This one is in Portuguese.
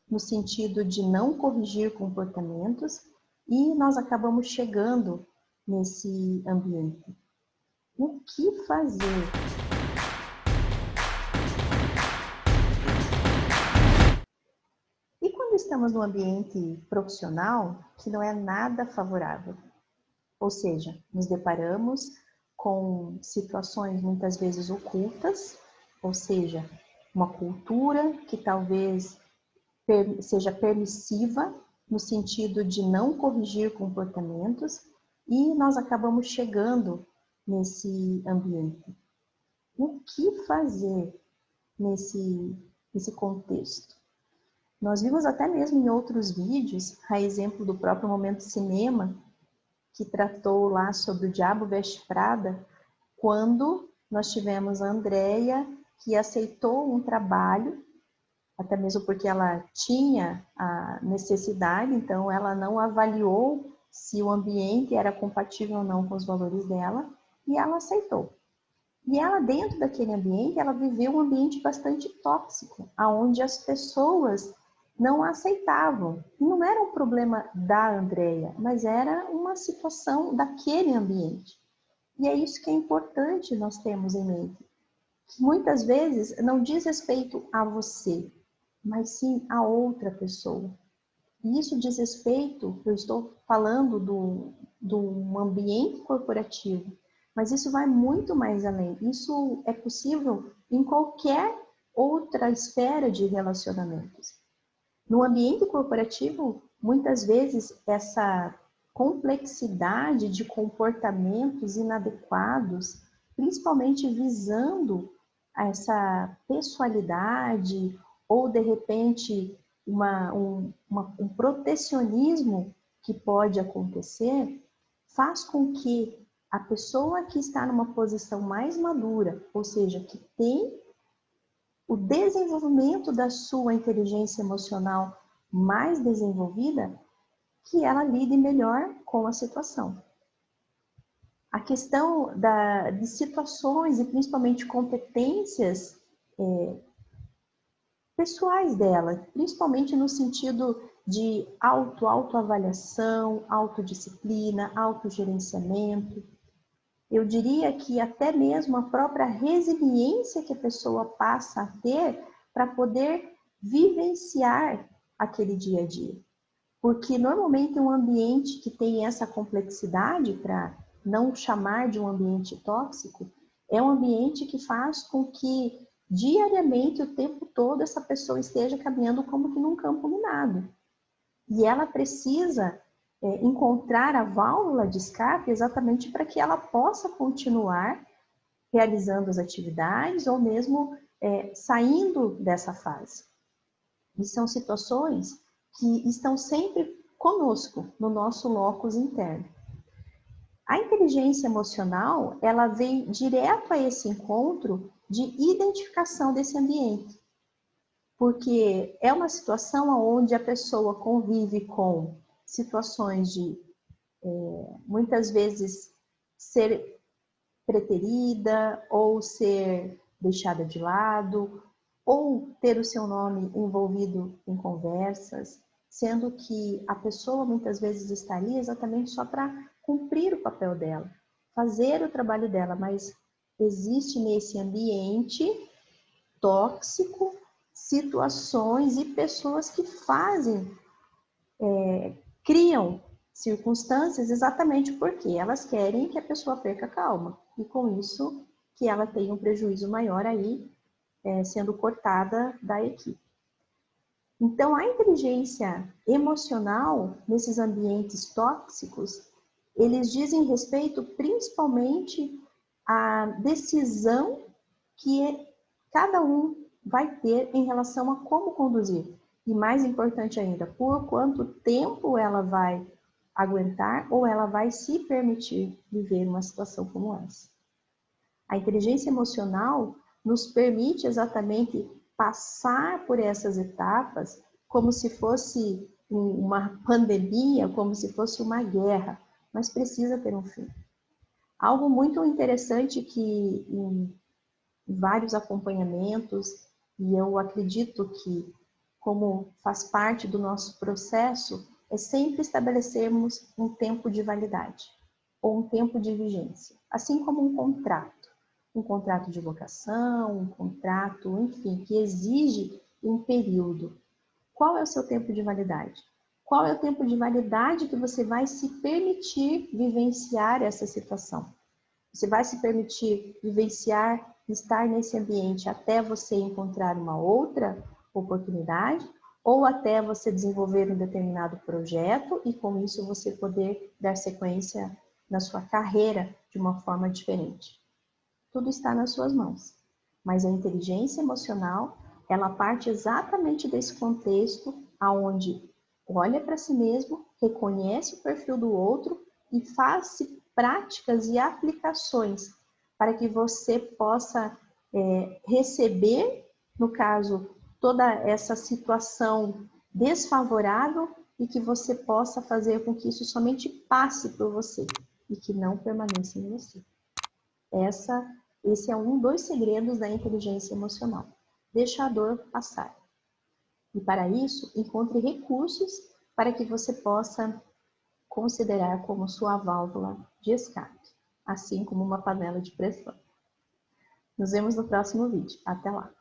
no sentido de não corrigir comportamentos e nós acabamos chegando nesse ambiente. O que fazer? E quando estamos num ambiente profissional que não é nada favorável? Ou seja, nos deparamos com situações muitas vezes ocultas, ou seja, uma cultura que talvez seja permissiva no sentido de não corrigir comportamentos e nós acabamos chegando nesse ambiente. O que fazer nesse contexto? Nós vimos até mesmo em outros vídeos, a exemplo do próprio Momento Cinema, que tratou lá sobre o Diabo Veste Prada, quando nós tivemos a Andréia, que aceitou um trabalho, até mesmo porque ela tinha a necessidade, então ela não avaliou se o ambiente era compatível ou não com os valores dela, e ela aceitou. E ela, dentro daquele ambiente, ela viveu um ambiente bastante tóxico, onde as pessoas não a aceitavam. E não era um problema da Andréia, mas era uma situação daquele ambiente. E é isso que é importante nós termos em mente. Que muitas vezes não diz respeito a você, mas sim a outra pessoa. E isso diz respeito, eu estou falando do ambiente corporativo, mas isso vai muito mais além. Isso é possível em qualquer outra esfera de relacionamentos. No ambiente corporativo, muitas vezes essa complexidade de comportamentos inadequados, principalmente visando essa pessoalidade ou, de repente, um protecionismo que pode acontecer, faz com que a pessoa que está numa posição mais madura, ou seja, que tem o desenvolvimento da sua inteligência emocional mais desenvolvida, que ela lide melhor com a situação. A questão de situações e principalmente competências pessoais dela, principalmente no sentido de autoavaliação, autodisciplina, autogerenciamento. Eu diria que até mesmo a própria resiliência que a pessoa passa a ter para poder vivenciar aquele dia a dia. Porque normalmente um ambiente que tem essa complexidade, para não chamar de um ambiente tóxico, é um ambiente que faz com que diariamente, o tempo todo, essa pessoa esteja caminhando como que num campo minado. E ela precisa encontrar a válvula de escape exatamente para que ela possa continuar realizando as atividades ou mesmo saindo dessa fase. E são situações que estão sempre conosco, no nosso locus interno. A inteligência emocional, ela vem direto a esse encontro de identificação desse ambiente. Porque é uma situação onde a pessoa convive com situações de, muitas vezes, ser preterida ou ser deixada de lado, ou ter o seu nome envolvido em conversas, sendo que a pessoa muitas vezes está ali exatamente só para cumprir o papel dela, fazer o trabalho dela, mas existe nesse ambiente tóxico situações e pessoas que criam circunstâncias exatamente porque elas querem que a pessoa perca a calma e com isso que ela tenha um prejuízo maior aí sendo cortada da equipe. Então, a inteligência emocional nesses ambientes tóxicos, eles dizem respeito principalmente à decisão que cada um vai ter em relação a como conduzir. E mais importante ainda, por quanto tempo ela vai aguentar ou ela vai se permitir viver uma situação como essa. A inteligência emocional nos permite exatamente passar por essas etapas como se fosse uma pandemia, como se fosse uma guerra, mas precisa ter um fim. Algo muito interessante que em vários acompanhamentos, e eu acredito que como faz parte do nosso processo, é sempre estabelecermos um tempo de validade ou um tempo de vigência, assim como um contrato de locação, um contrato, enfim, que exige um período. Qual é o seu tempo de validade? Qual é o tempo de validade que você vai se permitir vivenciar essa situação? Você vai se permitir vivenciar, estar nesse ambiente até você encontrar uma outra oportunidade ou até você desenvolver um determinado projeto e com isso você poder dar sequência na sua carreira de uma forma diferente. Tudo está nas suas mãos. Mas a inteligência emocional, ela parte exatamente desse contexto aonde olha para si mesmo, reconhece o perfil do outro e faz práticas e aplicações para que você possa receber, no caso, toda essa situação desfavorável e que você possa fazer com que isso somente passe por você e que não permaneça em você. Esse é um dos segredos da inteligência emocional. Deixa a dor passar. E para isso, encontre recursos para que você possa considerar como sua válvula de escape, assim como uma panela de pressão. Nos vemos no próximo vídeo. Até lá!